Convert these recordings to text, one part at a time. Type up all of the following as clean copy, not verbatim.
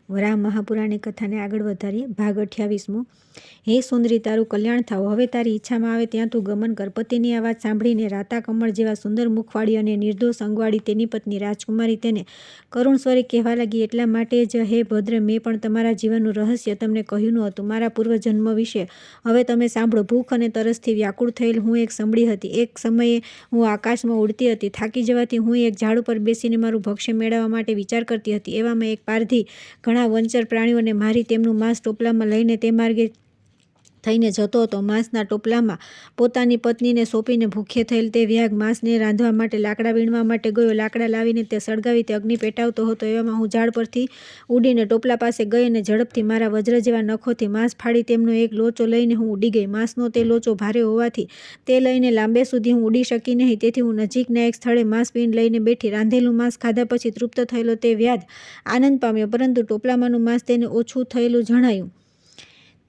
વરાહ મહાપુરાણની કથાને આગળ વધારીએ. ભાગ 28મો. હે સુંદરી, તારું કલ્યાણ થાવ. હવે તારી ઈચ્છામાં આવે ત્યાં તું ગમન કર. પતિની આ વાત સાંભળીને રાતા કમળ જેવા સુંદર મુખવાળી અને નિર્દોષ અંગવાળી તેની પત્ની રાજકુમારી તેને કરુણ સ્વરે કહેવા લાગી, એટલા માટે જ હે ભદ્ર, મેં પણ તમારા જીવનનું રહસ્ય તમને કહ્યું નહોતું, મારા પૂર્વજન્મ વિશે. હવે તમે સાંભળો. ભૂખ અને તરસથી વ્યાકુળ થયેલ હું એક સમડી હતી. એક સમયે હું આકાશમાં ઉડતી હતી. થાકી જવાથી હું એક ઝાડ ઉપર બેસીને મારું ભક્ષ્ય મેળવવા માટે વિચાર કરતી હતી. એવામાં એક પારધી ઘણા વંચર પ્રાણીઓને મારી તેમનું માંસ ટોપલામાં લઈને તે માર્ગે થઈને જતો હતો. માંસના ટોપલામાં પોતાની પત્નીને સોંપીને ભૂખ્ય થયેલ તે વ્યાઘ માંસને રાંધવા માટે લાકડા વીણવા માટે ગયો. લાકડા લાવીને તે સળગાવી તે અગ્નિ પેટાવતો હતો. એવામાં હું ઝાડ પરથી ઉડીને ટોપલા પાસે ગઈ અને ઝડપથી મારા વજ્ર જેવા નખોથી માંસ ફાડી તેમનો એક લોચો લઈને હું ઉડી ગઈ. માંસનો તે લોચો ભારે હોવાથી તે લઈને લાંબે સુધી હું ઉડી શકી નહીં. તેથી હું નજીકના એક સ્થળે માંસ પીંડ લઈને બેઠી. રાંધેલું માંસ ખાધા પછી તૃપ્ત થયેલો તે વ્યાધ આનંદ પામ્યો, પરંતુ ટોપલામાંનું માંસ તેને ઓછું થયેલું જણાયું.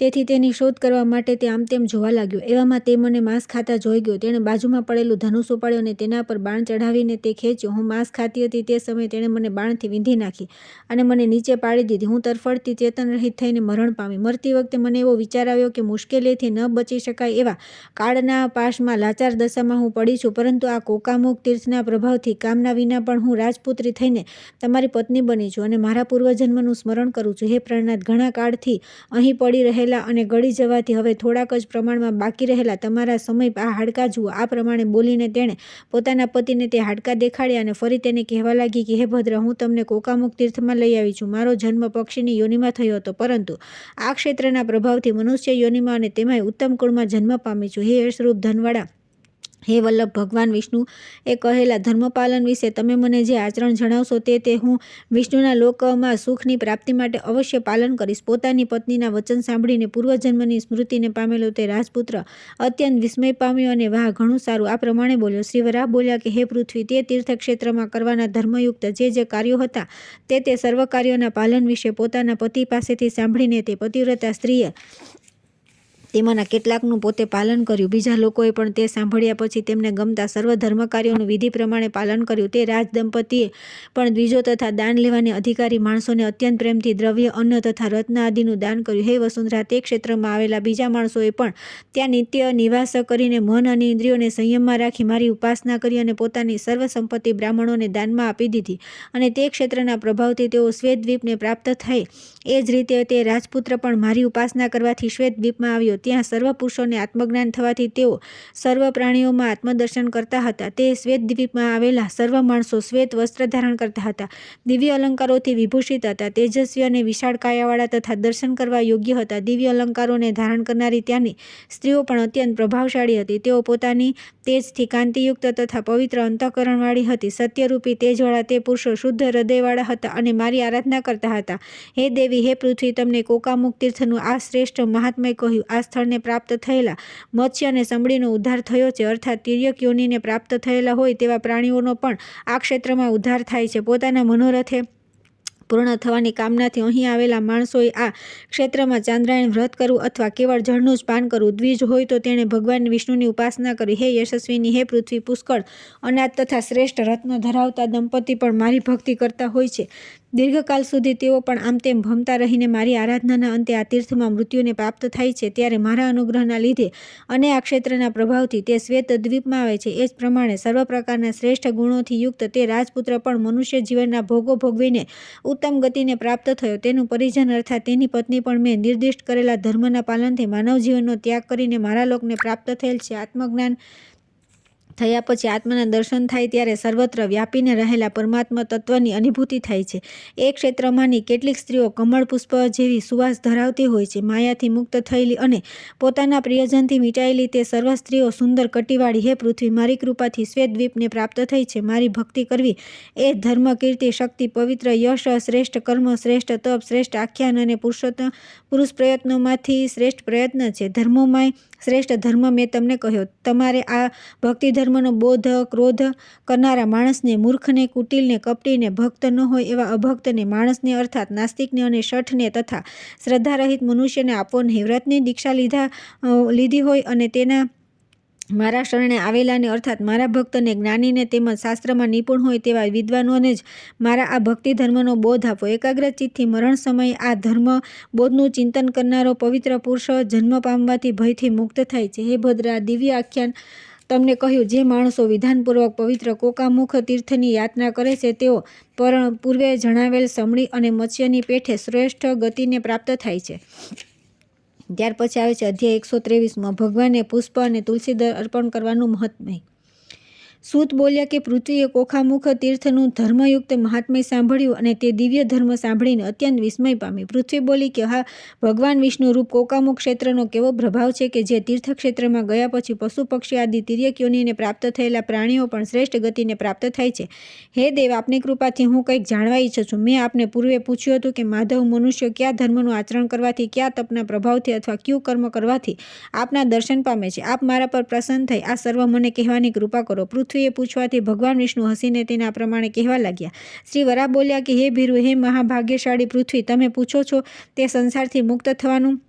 તેથી તેની શોધ કરવા માટે તે આમ તેમ જોવા લાગ્યો. એવામાં તે મને માંસ ખાતા જોઈ ગયો. તેણે બાજુમાં પડેલું ધનુષ ઉપાડ્યું અને તેના પર બાણ ચઢાવીને તે ખેંચ્યો. હું માંસ ખાતી હતી તે સમયે તેણે મને બાણથી વીંધી નાખી અને મને નીચે પાડી દીધી. હું તરફડતી ચેતન રહિત થઈને મરણ પામી. મરતી વખતે મને એવો વિચાર આવ્યો કે મુશ્કેલીથી ન બચી શકાય એવા કાળના પાશમાં લાચાર દશામાં હું પડી છું, પરંતુ આ કોકામુખ તીર્થના પ્રભાવથી કામના વિના પણ હું રાજપુત્રી થઈને તમારી પત્ની બની છું અને મારા પૂર્વજન્મનું સ્મરણ કરું છું. હે પ્રાણનાથ, ઘણા કાળથી અહીં પડી રહેલા અને ગળી જવાથી હવે થોડાક જ પ્રમાણમાં બાકી રહેલા તમારા સમય આ હાડકાં જુઓ. આ પ્રમાણે બોલીને તેણે પોતાના પતિને તે હાડકાં દેખાડ્યા અને ફરી તેને કહેવા લાગી કે હે ભદ્ર, હું તમને કોકામુખ તીર્થમાં લઈ આવી છું. મારો જન્મ પક્ષીની યોનિમાં થયો હતો, પરંતુ આ ક્ષેત્રના પ્રભાવથી મનુષ્ય યોનિમાં અને તેમાંય ઉત્તમ કુળમાં જન્મ પામી છું. હે યશરૂપ ધનવાળા, હે વલ્લભ, ભગવાન વિષ્ણુ એ કહેલા ધર્મપાલન વિશે તમે મને જે આચરણ જણાવશો તે હું વિષ્ણુના લોકમાં સુખની પ્રાપ્તિ માટે અવશ્ય પાલન કરીશ. પોતાની પત્નીના વચન સાંભળીને પૂર્વજન્મની સ્મૃતિને પામેલો તે રાજપુત્ર અત્યંત વિસ્મય પામ્યો અને વાહ, ઘણું સારું, આ પ્રમાણે બોલ્યો. શ્રી વરાહ બોલ્યા કે હે પૃથ્વી, તે તીર્થક્ષેત્રમાં કરવાના ધર્મયુક્ત જે કાર્યો હતા તે સર્વ કાર્યોના પાલન વિશે પોતાના પતિ પાસેથી સાંભળીને તે પતિવ્રતા સ્ત્રીએ તેમાંના કેટલાકનું પોતે પાલન કર્યું. બીજા લોકોએ પણ તે સાંભળ્યા પછી તેમને ગમતા સર્વ ધર્મ કાર્યોનું વિધિ પ્રમાણે પાલન કર્યું. તે રાજ દંપતીએ પણ દ્વિજો તથા દાન લેવાને અધિકારી માણસોને અત્યંત પ્રેમથી દ્રવ્ય, અન્ન તથા રત્ન આદિનું દાન કર્યું. હે વસુંધરા, તે ક્ષેત્રમાં આવેલા બીજા માણસોએ પણ ત્યાં નિત્ય નિવાસ કરીને મન અને ઇન્દ્રિયોને સંયમમાં રાખી મારી ઉપાસના કરી અને પોતાની સર્વ સંપત્તિ બ્રાહ્મણોને દાનમાં આપી દીધી. અને તે ક્ષેત્રના પ્રભાવથી તેઓ શ્વેતદ્વીપને પ્રાપ્ત થાય. એ જ રીતે તે રાજપુત્ર પણ મારી ઉપાસના કરવાથી શ્વેતદ્વીપમાં આવ્યો. ત્યાં સર્વ પુરુષોને આત્મજ્ઞાન થવાથી તેઓ સર્વ પ્રાણીઓમાં આત્મદર્શન કરતા હતા. તે શ્વેતદ્વીપમાં આવેલા સર્વ માણસો શ્વેત વસ્ત્ર ધારણ કરતા હતા, દિવ્ય અલંકારોથી વિભૂષિત હતા, તેજસ્વી અને વિશાળ કાયાવાળા તથા દર્શન કરવા યોગ્ય હતા. દિવ્ય અલંકારોને ધારણ કરનારી ત્યાંની સ્ત્રીઓ પણ અત્યંત પ્રભાવશાળી હતી. તેઓ પોતાની તેજથી કાંતિયુક્ત તથા પવિત્ર અંતઃકરણવાળી હતી. સત્યરૂપી તેજવાળા તે પુરુષો શુદ્ધ હૃદયવાળા હતા અને મારી આરાધના કરતા હતા. હે દેવી, હે પૃથ્વી, તમને કોકામુખ તીર્થનું આ શ્રેષ્ઠ મહાત્મય કહ્યું. આ સ્થળને પ્રાપ્ત થયેલા મત્સ્ય અને સમડીનો ઉદ્ધાર થયો છે, અર્થાત તિર્યક યોનિને પ્રાપ્ત થયેલા હોય તેવા પ્રાણીઓનો પણ આ ક્ષેત્રમાં ઉદ્ધાર થાય છે. પોતાના મનોરથે પૂર્ણ થવાની કામનાથી અહીં આવેલા માણસોએ આ ક્ષેત્રમાં ચાંદ્રાયણ વ્રત કરવું અથવા કેવળ જળનું જ પાન કરવું. દ્વિજ હોય તો તેણે ભગવાન વિષ્ણુની ઉપાસના કરી. હે યશસ્વીની, હે પૃથ્વી, પુષ્કળ અનાજ તથા શ્રેષ્ઠ રત્નો ધરાવતા દંપતી પણ મારી ભક્તિ કરતા હોય છે. દીર્ઘકાલ સુધી તેઓ પણ આમ તેમ ભમતા રહીને મારી આરાધનાના અંતે આ તીર્થમાં મૃત્યુને પ્રાપ્ત થાય છે. ત્યારે મારા અનુગ્રહના લીધે અને આ ક્ષેત્રના પ્રભાવથી તે શ્વેત દ્વીપમાં આવે છે. એ જ પ્રમાણે સર્વ પ્રકારના શ્રેષ્ઠ ગુણોથી યુક્ત તે રાજપુત્ર પણ મનુષ્ય જીવનના ભોગો ભોગવીને ઉત્તમ ગતિને પ્રાપ્ત થયો. તેનું પરિજન અર્થાત તેની પત્ની પણ મેં નિર્દિષ્ટ કરેલા ધર્મના પાલનથી માનવ જીવનનો ત્યાગ કરીને મારા લોકને પ્રાપ્ત થયેલ છે. આત્મજ્ઞાન થયા પછી આત્માના દર્શન થાય ત્યારે સર્વત્ર વ્યાપીને રહેલા પરમાત્મા તત્વની અનુભૂતિ થાય છે. એ ક્ષેત્રમાંની કેટલીક સ્ત્રીઓ કમળ પુષ્પ જેવી સુવાસ ધરાવતી હોય છે. માયાથી મુક્ત થયેલી અને પોતાના પ્રિયજનથી મીટાયેલી તે સર્વ સ્ત્રીઓ સુંદર કટીવાળી. હે પૃથ્વી, મારી કૃપાથી શ્વેતદ્વીપને પ્રાપ્ત થઈ છે. મારી ભક્તિ કરવી એ ધર્મ, કીર્તિ, શક્તિ, પવિત્ર યશ, શ્રેષ્ઠ કર્મ, શ્રેષ્ઠ તપ, શ્રેષ્ઠ આખ્યાન અને પુરુષ પ્રયત્નોમાંથી શ્રેષ્ઠ પ્રયત્ન છે. ધર્મોમાંય શ્રેષ્ઠ ધર્મ મેં તમને કહ્યો. તમારે આ ભક્તિ ધર્મનો બોધ ક્રોધ કરનારા માણસને, મૂર્ખને, કુટિલને, કપટીને, ભક્ત ન હોય એવા અભક્તને, માણસને અર્થાત નાસ્તિકને અને શઠને તથા શ્રદ્ધારહિત મનુષ્યને આપવો નહીં. વ્રતની દીક્ષા લીધી હોય અને તેના મારા શરણે આવેલાને અર્થાત મારા ભક્તને જ્ઞાનીને તેમજ શાસ્ત્રમાં નિપુણ હોય તેવા વિદ્વાનોને જ મારા આ ભક્તિ ધર્મનો બોધ આપો. એકાગ્ર ચિત્તથી મરણ સમયે આ ધર્મ બોધનું ચિંતન કરનારો પવિત્ર પુરુષ જન્મ પામવાથી ભયથી મુક્ત થાય છે. હે ભદ્રા, દિવ્ય આખ્યાન તમને કહ્યું. જે માણસો વિધાનપૂર્વક પવિત્ર કોકામુખ તીર્થની યાત્રા કરે છે તેઓ પૂર્વે જણાવેલ સમણી અને મત્સ્યની પેઠે શ્રેષ્ઠ ગતિને પ્રાપ્ત થાય છે. ત્યાર પછી આવે છે અધ્યાય 123માં ભગવાનને પુષ્પ અને તુલસી અર્પણ કરવાનું મહાત્મ્ય. સૂત બોલ્યા કે પૃથ્વીએ કોખામુખ તીર્થનું ધર્મયુક્ત મહાત્મ્ય સાંભળ્યું અને તે દિવ્ય ધર્મ સાંભળીને અત્યંત વિસ્મય પામી. પૃથ્વી બોલી કે હા, ભગવાન વિષ્ણુ રૂપ કોકામુખ ક્ષેત્રનો કેવો પ્રભાવ છે કે જે તીર્થક્ષેત્રમાં ગયા પછી પશુ પક્ષી આદિ તિર્યક યોનિને પ્રાપ્ત થયેલા પ્રાણીઓ પણ શ્રેષ્ઠ ગતિને પ્રાપ્ત થાય છે. હે દેવ, આપની કૃપાથી હું કંઈક જાણવા ઈચ્છું છું. મેં આપને પૂર્વે પૂછ્યું હતું કે માધવ મનુષ્ય કયા ધર્મનું આચરણ કરવાથી, કયા તપના પ્રભાવથી અથવા કયું કર્મ કરવાથી આપના દર્શન પામે છે. આપ મારા પર પ્રસન્ન થઈ આ સર્વ મને કહેવાની કૃપા કરો. પૃથ્વીએ પૂછવાથી ભગવાન વિષ્ણુ હસીને તેને આ પ્રમાણે કહેવા લાગ્યા. શ્રી વરા બોલ્યા કે હે ભીરુ, હે મહાભાગ્યશાળી પૃથ્વી, તમે પૂછો છો તે સંસારથી મુક્ત થવાનું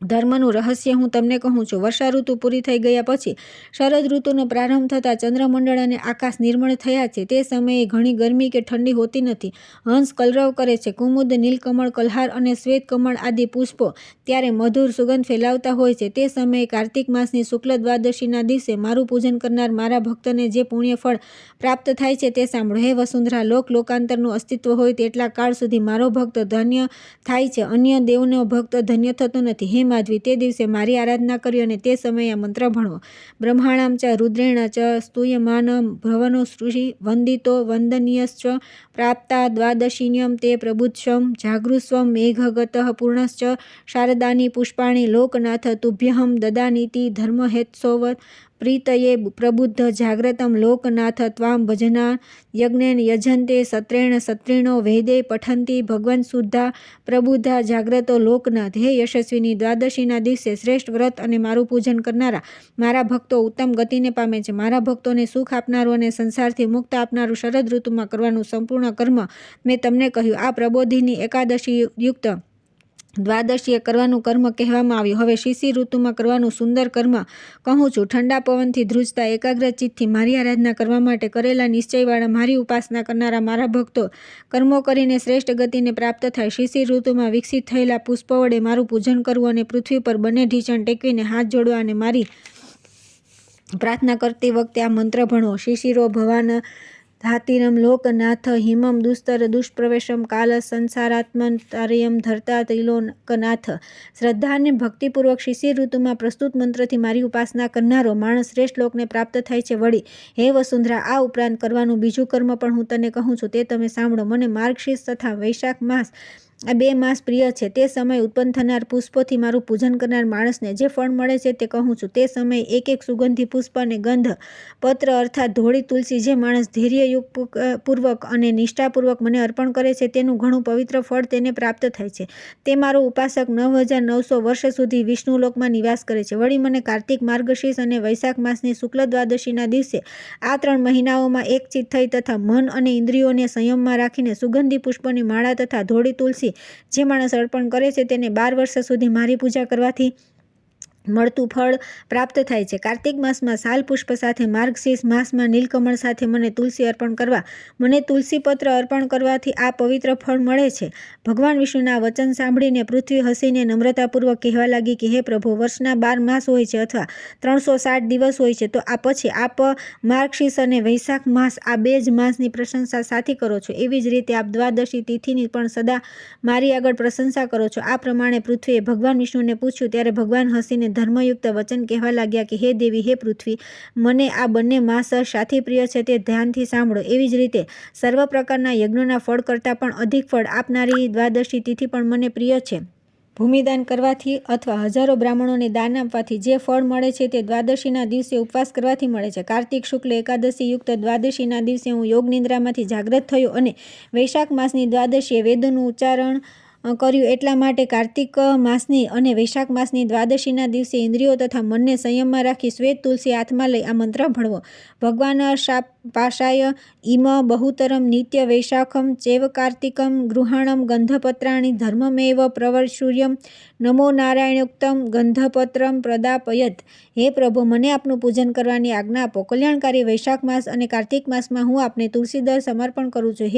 ધર્મનું રહસ્ય હું તમને કહું છું. વર્ષા ઋતુ પૂરી થઈ ગયા પછી શરદ ઋતુનો પ્રારંભ થતાં ચંદ્રમંડળ અને આકાશ નિર્મળ થયા છે. તે સમયે ઘણી ગરમી કે ઠંડી હોતી નથી. હંસ કલરવ કરે છે. કુમુદ, નીલકમળ, કલ્હાર અને શ્વેત કમળ આદિ પુષ્પો ત્યારે મધુર સુગંધ ફેલાવતા હોય છે. તે સમયે કાર્તિક માસની શુક્લ દ્વાદશીના દિવસે મારું પૂજન કરનાર મારા ભક્તને જે પુણ્ય ફળ પ્રાપ્ત થાય છે તે સાંભળો. હે વસુંધરા, લોકાંતરનું અસ્તિત્વ હોય તેટલા કાળ સુધી મારો ભક્ત ધન્ય થાય છે. અન્ય દેવનો ભક્ત ધન્ય થતો નથી. હે માધવી, તે દિવસે મારી આરાધના કરી અને તે સમયે આ મંત્ર ભણવો. બ્રહ્માણામ ચ રુદ્રેણ ચ સ્તુયમાન ભવનો ઋષિ વંદિતો વંદનીયશ્ચ પ્રાપ્તા દ્વાદશીન્યમ તે પ્રબુદ્ધસ્વમ જાગૃસ્વમ મેઘગતઃ પૂર્ણશ્ચ શારદાની પુષ્પાણી લોકનાથ તુભ્યહમ દદાનીતિ ધર્મહેત્સોવ પ્રીતયે પ્રબુદ્ધ જાગ્રતમ લોકનાથ ત્વામ ભજના યજ્ઞેન યજન્તે સત્રેણ સત્રીણો વેદે પઠંતી ભગવન શુદ્ધા પ્રબુદ્ધા જાગ્રતો લોકનાથ. હે યશસ્વીની, દ્વાદશીના દિવસે શ્રેષ્ઠ વ્રત અને મારું પૂજન કરનારા મારા ભક્તો ઉત્તમ ગતિને પામે છે. મારા ભક્તોને સુખ આપનારું અને સંસારથી મુક્ત આપનારું શરદ ઋતુમાં કરવાનું સંપૂર્ણ કર્મ મેં તમને કહ્યું. આ પ્રબોધિની એકાદશી યુક્ત દ્વાદશીએ કરવાનું કર્મ કહેવામાં આવ્યું. હવે શિશિર ઋતુમાં કરવાનું સુંદર કર્મ કહું છું. ઠંડા પવનથી ધ્રુજતા એકાગ્ર ચિત્તથી મારી આરાધના કરવા માટે કરેલા નિશ્ચયવાળા મારી ઉપાસના કરનારા મારા ભક્તો કર્મો કરીને શ્રેષ્ઠ ગતિને પ્રાપ્ત થાય. શિશિર ઋતુમાં વિકસિત થયેલા પુષ્પ વડે મારું પૂજન કરવું અને પૃથ્વી પર બંને ઢીંચણ ટેકવીને હાથ જોડવા અને મારી પ્રાર્થના કરતી વખતે આ મંત્ર ભણવો. શિશિરો ભવાન ધાતિરમ લોકનાથ હિમમ દુસ્તર દુષ્પ્રવેશમ કાલ સંસારાત્મંતર્યમ ધરતા ત્રિલોકનાથ. શ્રદ્ધા અને ભક્તિપૂર્વક શિશિર ઋતુમાં પ્રસ્તુત મંત્રથી મારી ઉપાસના કરનારો માણસ શ્રેષ્ઠ લોકને પ્રાપ્ત થાય છે. વળી હે વસુંધરા, આ ઉપરાંત કરવાનું બીજું કર્મ પણ હું તને કહું છું, તે તમે સાંભળો. મને માર્ગશીર્ષ તથા વૈશાખ માસ આ 2 માસ પ્રિય છે. તે સમયે ઉત્પન્ન થનાર પુષ્પોથી મારું પૂજન કરનાર માણસને જે ફળ મળે છે તે કહું છું. તે સમયે એક એક સુગંધી પુષ્પ અને ગંધ પત્ર અર્થાત ધોળી તુલસી જે માણસ ધૈર્યપૂર્વક અને નિષ્ઠાપૂર્વક મને અર્પણ કરે છે તેનું ઘણું પવિત્ર ફળ તેને પ્રાપ્ત થાય છે. તે મારો ઉપાસક 9900 વર્ષ સુધી વિષ્ણુલોકમાં નિવાસ કરે છે. વળી મને કાર્તિક, માર્ગશીર્ષ અને વૈશાખ માસની શુક્લ દ્વાદશીના દિવસે આ 3 મહિનાઓમાં એકચિત્ત થઈ તથા મન અને ઇન્દ્રિયોને સંયમમાં રાખીને સુગંધી પુષ્પની માળા તથા ધોળી તુલસી જે માણસ અર્પણ કરે છે તેને 12 વર્ષ સુધી મારી પૂજા કરવાથી મળતું ફળ પ્રાપ્ત થાય છે. કાર્તિક માસમાં સાલ પુષ્પ સાથે, માર્ગશીર્ષ માસમાં નીલકમળ સાથે મને તુલસી અર્પણ કરવા, મને તુલસી પત્ર અર્પણ કરવાથી આ પવિત્ર ફળ મળે છે. ભગવાન વિષ્ણુના વચન સાંભળીને પૃથ્વી હસીને નમ્રતાપૂર્વક કહેવા લાગી કે હે પ્રભુ, વર્ષના 12 માસ હોય છે અથવા 360 દિવસ હોય છે, તો આ પછી આપ માર્ગશીર્ષ અને વૈશાખ માસ આ 2 જ માસની પ્રશંસા સાથી કરો છો. એવી જ રીતે આપ દ્વાદશી તિથિની પણ સદા મારી આગળ પ્રશંસા કરો છો. આ પ્રમાણે પૃથ્વીએ ભગવાન વિષ્ણુને પૂછ્યું ત્યારે ભગવાન હસીને ધર્મયુક્ત વચન કહેવા લાગ્યા કે હે દેવી, હે પૃથ્વી, મને આ બંને માસ શાથી પ્રિય છે તે ધ્યાનથી સાંભળો. એવી જ રીતે સર્વ પ્રકારના યજ્ઞોના ફળ કરતાં પણ અધિક ફળ આપનારી દ્વાદશી તિથિ પણ મને પ્રિય છે. ભૂમિદાન કરવાથી અથવા હજારો બ્રાહ્મણોને દાન આપવાથી જે ફળ મળે છે તે દ્વાદશીના દિવસે ઉપવાસ કરવાથી મળે છે. કાર્તિક શુક્લ એકાદશી યુક્ત દ્વાદશીના દિવસે હું યોગ નિદ્રામાંથી જાગ્રત થયો અને વૈશાખ માસની દ્વાદશીએ વેદોનું ઉચ્ચારણ કર્યું. એટલા માટે કાર્તિક માસની અને વૈશાખ માસની દ્વાદશીના દિવસે ઇન્દ્રિયો તથા મનને સંયમમાં રાખી શ્વેત તુલસી હાથમાં લઈ આ મંત્ર ભણવો. ભગવાન શાપ પાશાય ઇમ બહુતરમ નિત્ય વૈશાખમ ચેવ કાર્તિકમ ગૃહાણમ ગંધપત્રાણી ધર્મમેવ પ્રવર્ષુર્યમ નમો નારાયણોક્તમ ગંધપત્રમ પ્રદાપયત. હે પ્રભુ, મને આપનું પૂજન કરવાની આજ્ઞા આપો. કલ્યાણકારી વૈશાખ માસ અને કાર્તિક માસમાં હું આપને તુલસીદળ સમર્પણ કરું છું.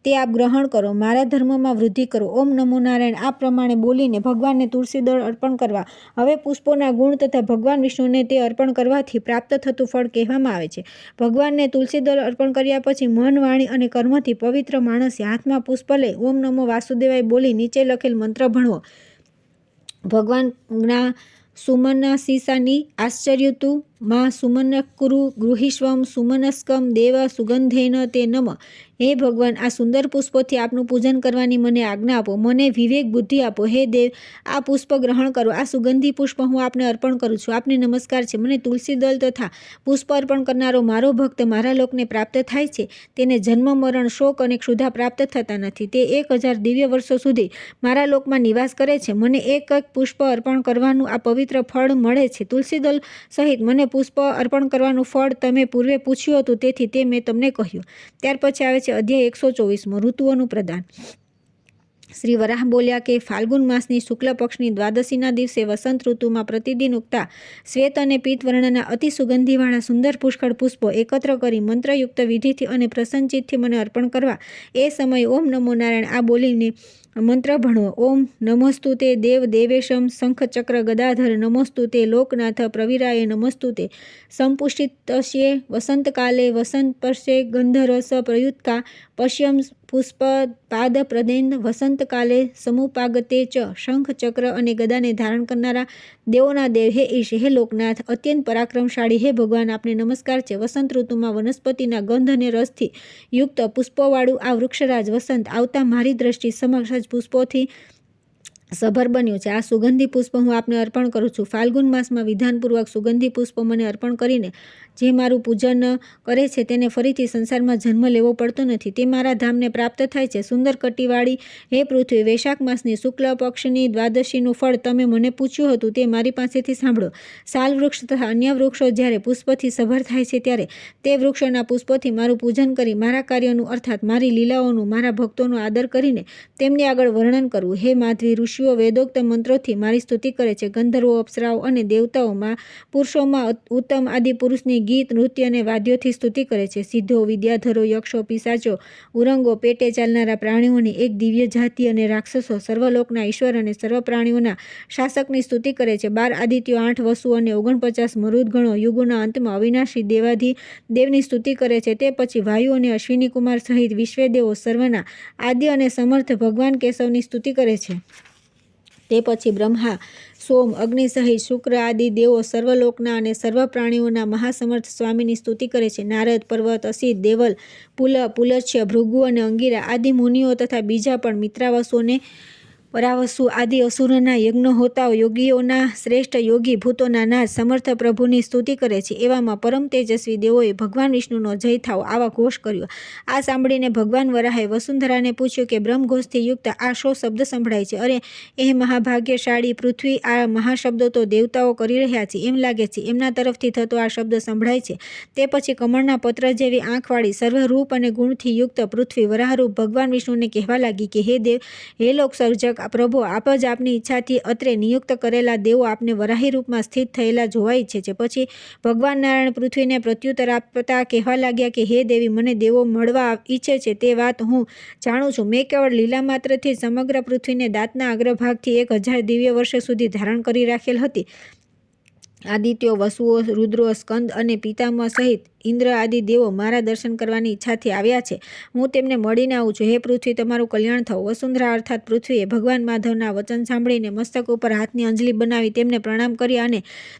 તે આપ ગ્રહણ કરો. મારા ધર્મમાં વૃદ્ધિ કરો. ઓમ નમો નારાયણ આ પ્રમાણે બોલીને ભગવાનને તુલસીદળ અર્પણ કરવા. હવે પુષ્પોના ગુણ તથા ભગવાન વિષ્ણુને તે અર્પણ કરવાથી પ્રાપ્ત થતું ફળ કહેવામાં આવે છે. ભગવાનને તુલસીદળ અર્પણ કર્યા પછી મન, વાણી અને કર્મથી પવિત્ર માણસે હાથમાં પુષ્પ લઈ ઓમ નમો વાસુદેવાય બોલી નીચે લખેલ મંત્ર ભણવો. ભગવાનના સુમનસીસાની આશ્ચર્યતુ માં સુમનકુરુ ગૃહિષ્વમ સુમનસ્કમ દેવ સુગંધેન તે નમ. હે ભગવાન, આ સુંદર પુષ્પોથી આપનું પૂજન કરવાની મને આજ્ઞા આપો. મને વિવેક બુદ્ધિ આપો. હે દેવ, આ પુષ્પ ગ્રહણ કરો. આ સુગંધી પુષ્પ હું આપને અર્પણ કરું છું. આપને નમસ્કાર છે. મને તુલસીદળ તથા પુષ્પ અર્પણ કરનારો મારો ભક્ત મારા લોકને પ્રાપ્ત થાય છે. તેને જન્મ, મરણ, શોક અને ક્ષુધા પ્રાપ્ત થતા નથી. તે 1000 દિવ્ય વર્ષો સુધી મારા લોકમાં નિવાસ કરે છે. મને એક પુષ્પ અર્પણ કરવાનું આ પવિત્ર ફળ મળે છે. તુલસીદળ સહિત મને પુષ્પ અર્પણ કરવાનું ફળ તમે પૂર્વે પૂછ્યું હતું, તેથી તે મેં તમને કહ્યું. ત્યાર પછી આવે છે અધ્યાય 124 ઋતુઓનું પ્રદાન. શ્રી વરાહ બોલ્યા કે ફાલ્ગુન માસની શુક્લ પક્ષની દ્વાદશીના દિવસે વસંત ઋતુમાં પ્રતિદિન ઉગતા શ્વેત અને પીત વર્ણના અતિ સુગંધીવાળા સુંદર પુષ્કળ પુષ્પો એકત્ર કરી મંત્રયુક્ત વિધિથી અને પ્રસન્નચિત્તથી મને અર્પણ કરવા. એ સમયે ઓમ નમો નારાયણ આ બોલીને મંત્ર ભણવો. ઓમ નમોસ્તુ તે દેવ દેવેશમ શંખચક્ર ગદાધર નમોસ્તુ તે લોકનાથ પ્રવીરાય નમોસ્તુ તે સંપુષ્ટિતસ્યે વસંતકાલે વસંતપર્શે ગંધરસ પ્રયુક્તા પશ્યમ પુષ્પ પાદ પ્રદેન વસંતકાલે સમુપાગતે ચ. શંખ, ચક્ર અને ગદાને ધારણ કરનારા દેવોના દેવ હે ઈશ, હે લોકનાથ, અત્યંત પરાક્રમશાળી હે ભગવાન, આપને નમસ્કાર છે. વસંત ઋતુમાં વનસ્પતિના ગંધ અને રસથી યુક્ત પુષ્પોવાળું આ વૃક્ષરાજ વસંત આવતા મારી દ્રષ્ટિ સમક્ષ જ પુષ્પોથી સભર બન્યું છે. આ સુગંધી પુષ્પ હું આપને અર્પણ કરું છું. ફાલ્ગુન માસમાં વિધાનપૂર્વક સુગંધી પુષ્પ મને અર્પણ કરીને જે મારું પૂજન કરે છે તેને ફરીથી સંસારમાં જન્મ લેવો પડતો નથી. તે મારા ધામને પ્રાપ્ત થાય છે. સુંદર કટીવાળી હે પૃથ્વી, વૈશાખ માસની શુક્લ પક્ષની દ્વાદશીનું ફળ તમે મને પૂછ્યું હતું તે મારી પાસેથી સાંભળો. સાલ વૃક્ષ તથા અન્ય વૃક્ષો જ્યારે પુષ્પથી સભર થાય છે ત્યારે તે વૃક્ષોના પુષ્પોથી મારું પૂજન કરી મારા કાર્યોનું અર્થાત મારી લીલાઓનું, મારા ભક્તોનો આદર કરીને તેમની આગળ વર્ણન કરવું. હે માધવી, ઋષિઓ વેદોક્ત મંત્રોથી મારી સ્તુતિ કરે છે. ગંધર્વો, અપ્સરાઓ અને દેવતાઓમાં પુરુષોમાં ઉત્તમ આદિ પુરુષની ગીત, નૃત્ય અને વાદ્યોથી સ્તુતિ કરે છે. સિદ્ધો, વિદ્યાધરો, યક્ષો, પિશાચો, ઉરંગો, પેટે ચાલનારા પ્રાણીઓની એક દિવ્ય જાતિ અને રાક્ષસો સર્વલોકના ઈશ્વર અને સર્વ પ્રાણીઓના શાસકની સ્તુતિ કરે છે. 12 આદિત્યો, 8 વસુ અને 49 મરુદગણો યુગોના અંતમાં અવિનાશી દેવાધિ દેવની સ્તુતિ કરે છે. તે પછી વાયુ અને અશ્વિની કુમાર સહિત વિશ્વેદેવો સર્વના આદિ અને સમર્થ ભગવાન કેશવની સ્તુતિ કરે છે. તે પછી બ્રહ્મા, સોમ, અગ્નિ સહિત શુક્ર આદિ દેવો સર્વલોકના અને સર્વ પ્રાણીઓના મહાસમર્થ સ્વામીની સ્તુતિ કરે છે. નારદ, પર્વત, અસિત, દેવલ, પુલત્સ્ય, ભૃગુ અને અંગિરા આદિ મુનિઓ તથા બીજા પણ મિત્રાવસુ અને પરાવસુ આદિ અસુરોના યજ્ઞહોતાઓ, યોગીઓના શ્રેષ્ઠ યોગી, ભૂતોના નાથ, સમર્થ પ્રભુની સ્તુતિ કરે છે. એવામાં પરમ તેજસ્વી દેવોએ ભગવાન વિષ્ણુનો જય થાવ આવા ઘોષ કર્યો. આ સાંભળીને ભગવાન વરાહે વસુંધરાને પૂછ્યું કે બ્રહ્મઘોષથી યુક્ત આ શો શબ્દ સંભળાય છે? અરે એ મહાભાગ્યશાળી પૃથ્વી, આ મહાશબ્દો તો દેવતાઓ કરી રહ્યા છે એમ લાગે છે. એમના તરફથી થતો આ શબ્દ સંભળાય છે. તે પછી કમળના પત્ર જેવી આંખવાળી સર્વરૂપ અને ગુણથી યુક્ત પૃથ્વી વરાહરૂપ ભગવાન વિષ્ણુને કહેવા લાગી કે હે દેવ, હે લોક સર્જક પ્રભુ, આપ જ આપની ઈચ્છાથી અત્રે નિયુક્ત કરેલા દેવો આપને વરાહી રૂપમાં સ્થિત થયેલા જોવા ઈચ્છે છે. પછી ભગવાન નારાયણ પૃથ્વીને પ્રત્યુત્તર આપતા કહેવા લાગ્યા કે હે દેવી, મને દેવો મળવા ઈચ્છે છે તે વાત હું જાણું છું. મેં કેવળ લીલા માત્રથી સમગ્ર પૃથ્વીને દાંતના અગ્રભાગથી 1000 દિવ્ય વર્ષ સુધી ધારણ કરી રાખેલ હતી. આદિત્યો, વસુઓ, રુદ્રો, સ્કંદ અને પિતામહ સહિત ઇન્દ્ર આદિ દેવો મારા દર્શન કરવાની ઈચ્છાથી આવ્યા છે. હું તેમને મળીને આવું છું. હે પૃથ્વી, તમારું કલ્યાણ થવું. વસુંધરા અર્થાત પૃથ્વીએ ભગવાન માધવના વચન સાંભળીને મસ્તક ઉપર હાથની અંજલિ બનાવી તેમને પ્રણામ કર્યા અને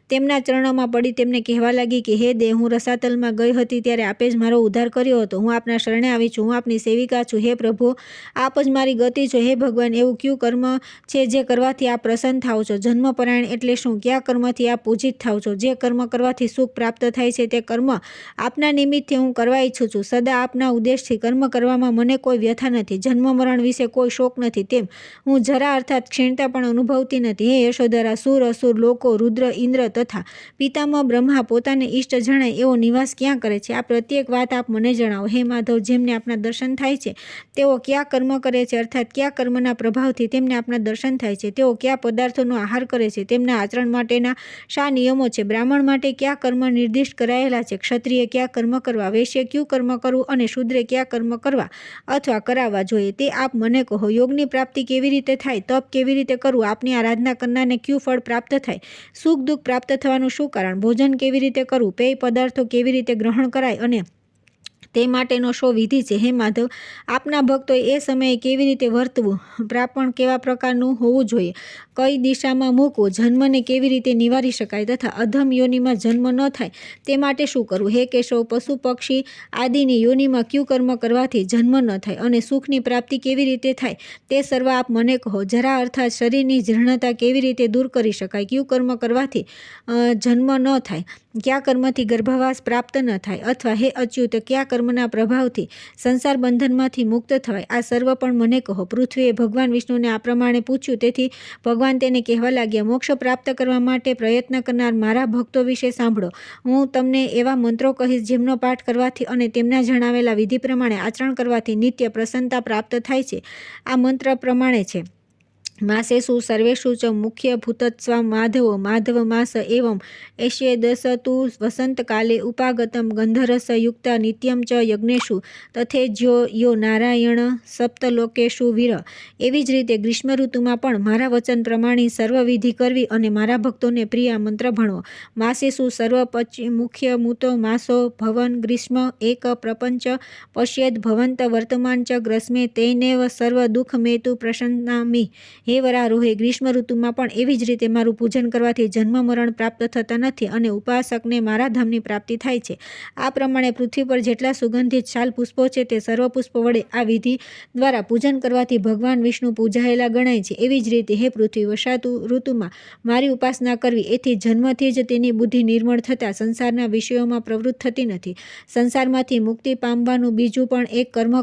તેમના ચરણોમાં પડી તેમને કહેવા લાગી કે હે દેવ, હું રસાતલમાં ગઈ હતી ત્યારે આપે જ મારો ઉદ્ધાર કર્યો હતો. હું આપના શરણે આવી છું. હું આપની સેવિકા છું. હે પ્રભુ, આપ જ મારી ગતિ છો. હે ભગવાન, એવું કયું કર્મ છે જે કરવાથી આપ પ્રસન્ન થાવ છો? જન્મપરાયણ એટલે શું? કયા કર્મથી આપ પૂજિત થાવ છો? જે કર્મ કરવાથી સુખ પ્રાપ્ત થાય છે તે કર્મ આપના નિમિત્તથી હું કરવા ઈચ્છું છું. સદા આપના ઉદ્દેશથી કર્મ કરવામાં મને કોઈ વ્યથા નથી. જન્મ મરણ વિશે કોઈ શોક નથી. તેમ હું જરા અર્થાત ક્ષીણતા પણ અનુભવતી નથી. હે યશોધરા, સુર, અસુર, લોકો, રુદ્ર, ઇન્દ્ર તથા પિતામહ બ્રહ્મા પોતાને ઈષ્ટ જણાય એવો નિવાસ ક્યાં કરે છે? આ પ્રત્યેક વાત આપ મને જણાવો. હે માધવ, જેમને આપના દર્શન થાય છે તેઓ કયા કર્મ કરે છે, અર્થાત કયા કર્મના પ્રભાવથી તેમને આપના દર્શન થાય છે? તેઓ કયા પદાર્થોનો આહાર કરે છે? તેમના આચરણ માટેના શા નિયમો છે? બ્રાહ્મણ માટે કયા કર્મ નિર્દિષ્ટ કરાયેલા છે? ક્ષત્રિય કયા કર્મ કરવા, વૈશ્ય કયું કર્મ કરવું અને શૂદ્રે કયા કર્મ કરવા અથવા કરાવવા જોઈએ તે આપ મને કહો. યોગની પ્રાપ્તિ કેવી રીતે થાય? તપ કેવી રીતે કરવું? આપની આરાધના કરનારને કયું ફળ પ્રાપ્ત થાય? સુખ દુઃખ પ્રાપ્ત થવાનું શું કારણ? ભોજન કેવી રીતે કરવું? પેય પદાર્થો કેવી રીતે ગ્રહણ કરાય અને તે માટેનો શો વિધિ છે? હે માધવ, આપના ભક્તોએ એ સમયે કેવી રીતે વર્તવું? પ્રાપણ કેવા પ્રકારનું હોવું જોઈએ? કઈ દિશામાં મૂકવું? જન્મને કેવી રીતે નિવારી શકાય તથા અધમ યોનિમાં જન્મ ન થાય તે માટે શું કરવું? હે કેશવ, પશુ પક્ષી આદિની યોનિમાં કયું કર્મ કરવાથી જન્મ ન થાય અને સુખની પ્રાપ્તિ કેવી રીતે થાય તે સર્વ આપ મને કહો. જરા અર્થાત શરીરની જીર્ણતા કેવી રીતે દૂર કરી શકાય? કયું કર્મ કરવાથી જન્મ ન થાય? કયા કર્મથી ગર્ભવાસ પ્રાપ્ત ન થાય? અથવા હે અચ્યુત, કયા કર્મના પ્રભાવથી સંસાર બંધનમાંથી મુક્ત થવાય? આ સર્વ પણ મને કહો. પૃથ્વીએ ભગવાન વિષ્ણુને આ પ્રમાણે પૂછ્યું. તેથી ભગવાન તેને કહેવા લાગ્યા, મોક્ષ પ્રાપ્ત કરવા માટે પ્રયત્ન કરનાર મારા ભક્તો વિશે સાંભળો. હું તમને એવા મંત્રો કહીશ જેમનો પાઠ કરવાથી અને તેમના જણાવેલા વિધિ પ્રમાણે આચરણ કરવાથી નિત્ય પ્રસન્નતા પ્રાપ્ત થાય છે. આ મંત્ર પ્રમાણે છે: માસેષુ સર્વેષુ ચ મુખ્ય ભૂતત્સ્વા માધવો માધવ માસ એવં એષ્યેદસતુ વસંતકાલે ઉપાગતમ ગંધરસ યુક્તા નિત્યમ ચ યજ્ઞેષુ તથેજ્યો યો નારાયણ સપ્તલોકેશુ વીર. એવી જ રીતે ગ્રીષ્મ ઋતુમાં પણ મારા વચન પ્રમાણે સર્વવિધિ કરવી અને મારા ભક્તોને પ્રિય મંત્ર ભણવો. માસેષુ સર્વ મુખ્ય મૂતો માસો ભવન ગ્રીષ્મ એક પ્રપંચ પશ્યેદ ભવંત વર્તમાન ચ ગ્રસ્મે તૈનેવ સર્વ દુઃખ મેતુ પ્રસન્નામી. હે વરારોહે, ગ્રીષ્મ ઋતુમાં પણ એવી જ રીતે મારું પૂજન કરવાથી જન્મ મરણ પ્રાપ્ત થતા નથી અને ઉપાસકને મારા ધામની પ્રાપ્તિ થાય છે. આ પ્રમાણે પૃથ્વી પર જેટલા સુગંધિત શાલ પુષ્પો છે તે સર્વ પુષ્પો વડે આ વિધિ દ્વારા પૂજન કરવાથી ભગવાન વિષ્ણુ પૂજાયેલા ગણાય છે. એવી જ રીતે હે પૃથ્વી, વર્ષા ઋતુમાં મારી ઉપાસના કરવી, એથી જન્મથી જ તેની બુદ્ધિ નિર્મળ થતાં સંસારના વિષયોમાં પ્રવૃત્ત થતી નથી. સંસારમાંથી મુક્તિ પામવાનું બીજું પણ એક કર્મ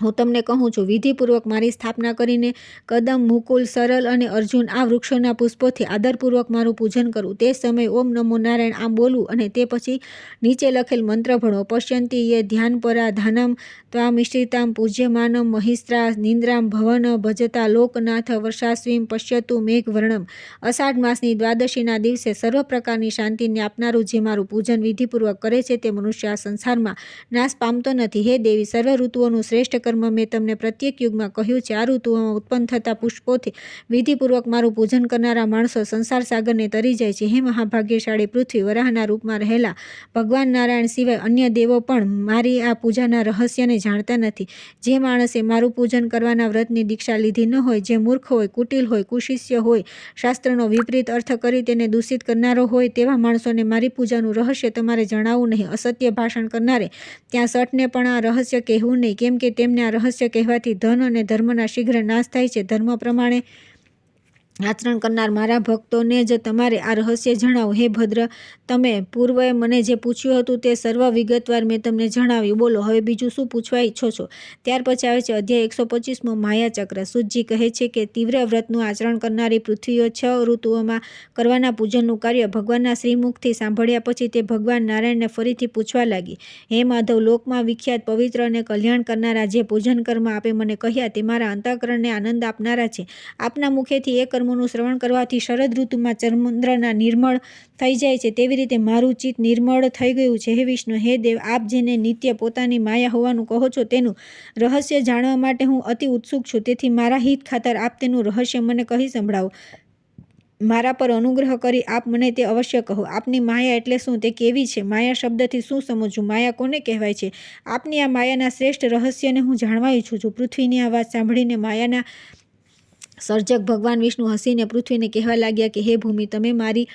હું તમને કહું છું. વિધિપૂર્વક મારી સ્થાપના કરીને કદમ, મુકુલ, સરલ અને અર્જુન આ વૃક્ષોના પુષ્પોથી આદરપૂર્વક મારું પૂજન કરવું. તે સમયે ઓમ નમો નારાયણ આમ બોલવું અને તે પછી નીચે લખેલ મંત્ર ભણવો. પશ્યંતી યે ધ્યાનપરા ધાનમ ત્વામિષ્ટિતામ પૂજ્યમાનમ મહિસ્ત્રા નિંદ્રામ ભવન ભજતા લોકનાથ વર્ષાસ્વીમ પશ્યતુ મેઘવર્ણમ. અષાઢ માસની દ્વાદશીના દિવસે સર્વ પ્રકારની શાંતિને આપનારું જે મારું પૂજન વિધિપૂર્વક કરે છે તે મનુષ્ય આ સંસારમાં નાશ પામતો નથી. હે દેવી, સર્વ ઋતુઓનું શ્રેષ્ઠ કર્મ મેં તમને પ્રત્યેક યુગમાં કહ્યું છે. આ ઋતુઓમાં ઉત્પન્ન થતા પુષ્પોથી વિધિપૂર્વક મારું પૂજન કરનારા માણસો સંસાર સાગરને તરી જાય છે. હે મહાભાગ્યશાળી પૃથ્વી, વરાહના રૂપમાં રહેલા ભગવાન નારાયણ સિવાય અન્ય દેવો પણ મારી આ પૂજાના રહસ્યને જાણતા નથી. જે માણસે મારું પૂજન કરવાના વ્રતની દીક્ષા લીધી ન હોય, જે મૂર્ખ હોય, કુટિલ હોય, કુશિષ્ય હોય, શાસ્ત્રનો વિપરીત અર્થ કરી તેને દૂષિત કરનારો હોય, તેવા માણસોને મારી પૂજાનું રહસ્ય તમારે જણાવવું નહીં. અસત્ય ભાષણ કરનારે ત્યાં સઠને પણ આ રહસ્ય કહેવું નહીં, કેમ કે તેમને આ રહસ્ય કહેવાથી ધન અને ધર્મના શીઘ્ર નાશ થાય છે. ધર્મ પ્રમાણે આચરણ કરનાર મારા ભક્તોને જ તમારે આ રહસ્ય જણાવો. હે ભદ્ર, તમે પૂર્વે મને જે પૂછ્યું હતું તે સર્વ વિગતવાર મેં તમને જણાવ્યું. બોલો હવે બીજું શું પૂછવા ઈચ્છો છો? ત્યાર પછી આવે છે અધ્યાય 125મો માયાચક્ર. સૂતજી કહે છે કે તીવ્ર વ્રતનું આચરણ કરનારી પૃથ્વીઓ 6 ઋતુઓમાં કરવાના પૂજનનું કાર્ય ભગવાનના શ્રીમુખથી સાંભળ્યા પછી તે ભગવાન નારાયણને ફરીથી પૂછવા લાગી. હે માધવ, લોકમાં વિખ્યાત પવિત્ર અને કલ્યાણ કરનારા જે પૂજન કર્મ આપે મને કહ્યા તે મારા અંતઃકરણને આનંદ આપનારા છે. આપના મુખેથી એ કર્મોનું શ્રવણ કરવાથી શરદ ઋતુમાં ચંદ્રના નિર્મળ થઈ જાય છે તેવી રીતે મારું ચિત્ત નિર્મળ થઈ ગયું છે. હે વિષ્ણુ, હે દેવ, આપ જેને નિત્ય પોતાની માયા હોવાનું કહો છો તેનું રહસ્ય જાણવા માટે હું અતિ ઉત્સુક છું. તેથી મારા હિત ખાતર આપ તેનું રહસ્ય મને કહી સંભળાવો. મારા પર અનુગ્રહ કરી આપ મને તે અવશ્ય કહો. આપની માયા એટલે શું? તે કેવી છે? માયા શબ્દથી શું સમજવું? માયા કોને કહેવાય છે? આપની આ માયાના શ્રેષ્ઠ રહસ્યને હું જાણવા ઈચ્છું છું. પૃથ્વીની આ વાત સાંભળીને માયાના સર્જક ભગવાન વિષ્ણુ હસીને પૃથ્વીને કહેવા લાગ્યા કે હે ભૂમિ, તમે મારી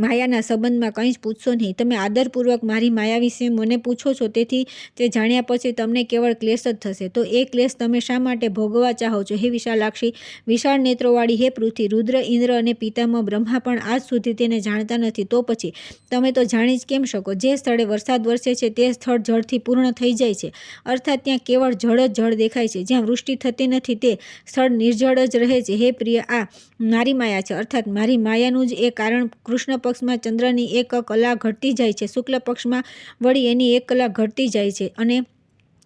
માયાના સંબંધમાં કંઈ જ પૂછશો નહીં. તમે આદરપૂર્વક મારી માયા વિશે મને પૂછો છો, તેથી તે જાણ્યા પછી તમને કેવળ ક્લેશ જ થશે. તો એ ક્લેશ તમે શા માટે ભોગવવા ચાહો છો, હે વિશાલાક્ષી? વિશાળ નેત્રોવાળી હે પૃથ્વી, રુદ્ર, ઇન્દ્ર અને પિતામહ બ્રહ્મા પણ આજ સુધી તેને જાણતા નથી. તો પછી તમે તો જાણી જ કેમ શકો? જે સ્થળે વરસાદ વરસે છે તે સ્થળ જળથી પૂર્ણ થઈ જાય છે, અર્થાત ત્યાં કેવળ જળ જ જળ દેખાય છે. જ્યાં વૃષ્ટિ થતી નથી તે સ્થળ નિર્જળ જ રહે છે. હે પ્રિય, આ મારી માયા છે, અર્થાત મારી માયાનું જ એ કારણ. કૃષ્ણ પક્ષમાં ચંદ્રની એક કલા ઘટતી જાય છે, શુક્લ પક્ષમાં વળી એની એક કલા ઘટતી જાય છે, અને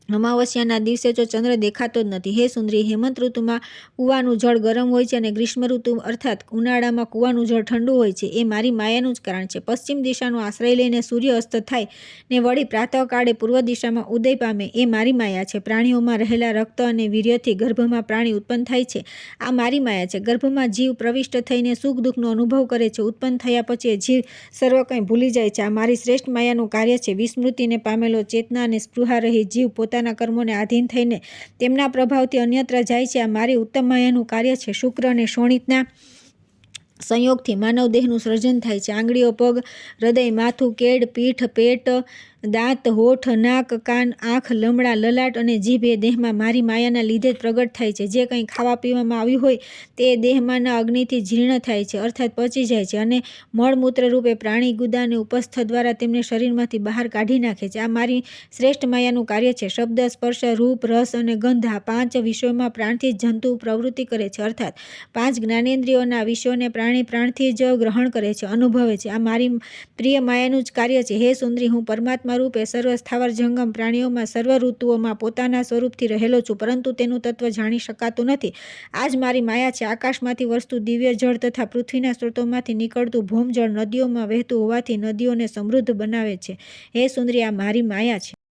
અમાવસ્યાના દિવસે તો ચંદ્ર દેખાતો જ નથી. હે સુંદરી, હેમંત ઋતુમાં કૂવાનું જળ ગરમ હોય છે અને ગ્રીષ્મ ઋતુ અર્થાત ઉનાળામાં કૂવાનું જળ ઠંડુ હોય છે. એ મારી માયાનું જ કારણ છે. પશ્ચિમ દિશાનો આશ્રય લઈને સૂર્ય અસ્ત થાય ને વળી પ્રાતઃકાળે પૂર્વ દિશામાં ઉદય પામે, એ મારી માયા છે. પ્રાણીઓમાં રહેલા રક્ત અને વીર્યથી ગર્ભમાં પ્રાણી ઉત્પન્ન થાય છે, આ મારી માયા છે. ગર્ભમાં જીવ પ્રવિષ્ટ થઈને સુખ દુઃખનો અનુભવ કરે છે. ઉત્પન્ન થયા પછી જીવ સર્વ કંઈ ભૂલી જાય છે. આ મારી શ્રેષ્ઠ માયાનું કાર્ય છે. વિસ્મૃતિને પામેલો ચેતના અને સ્પૃહા રહી જીવ પોતાના કર્મોને આધીન થઈને તેમના પ્રભાવથી અન્યત્ર જાય છે. આ મારી ઉત્તમ માયાનું કાર્ય છે. શુક્ર અને શોણિતના સંયોગથી માનવ દેહનું સર્જન થાય છે. આંગળીઓ, પગ, હૃદય, માથું, કેડ, પીઠ, પેટ, દાંત, હોઠ, નાક, કાન, આંખ, લમડા, લલાટ અને જીભ એ દેહમાં મારી માયાના લીધે જ પ્રગટ થાય છે. જે કંઈ ખાવા પીવામાં આવ્યું હોય તે દેહમાંના અગ્નિથી જીર્ણ થાય છે, અર્થાત પચી જાય છે, અને મળમૂત્ર રૂપે પ્રાણી ગુદા અને ઉપસ્થ દ્વારા તેમને શરીરમાંથી બહાર કાઢી નાખે છે. આ મારી શ્રેષ્ઠ માયાનું કાર્ય છે. શબ્દ, સ્પર્શ, રૂપ, રસ અને ગંધ, આ 5 વિષયોમાં પ્રાણથી જ જંતુ પ્રવૃત્તિ કરે છે, અર્થાત 5 જ્ઞાનેન્દ્રિયોના વિષયોને પ્રાણી પ્રાણથી જ ગ્રહણ કરે છે, અનુભવે છે. આ મારી પ્રિય માયાનું જ કાર્ય છે. હે સુંદરી, હું પરમાત્મા રૂપે સર્વ સ્થાવર જંગમ પ્રાણીઓમાં સર્વ ઋતુઓમાં પોતાના સ્વરૂપથી રહેલો છું, પરંતુ તેનું તત્વ જાણી શકાતું નથી. આ જ મારી માયા છે. આકાશમાંથી વરસતું દિવ્ય જળ તથા પૃથ્વીના સ્ત્રોતોમાંથી નીકળતું ભૌમજળ નદીઓમાં વહેતું હોવાથી નદીઓને સમૃદ્ધ બનાવે છે. હે સુંદરી, આ મારી માયા છે.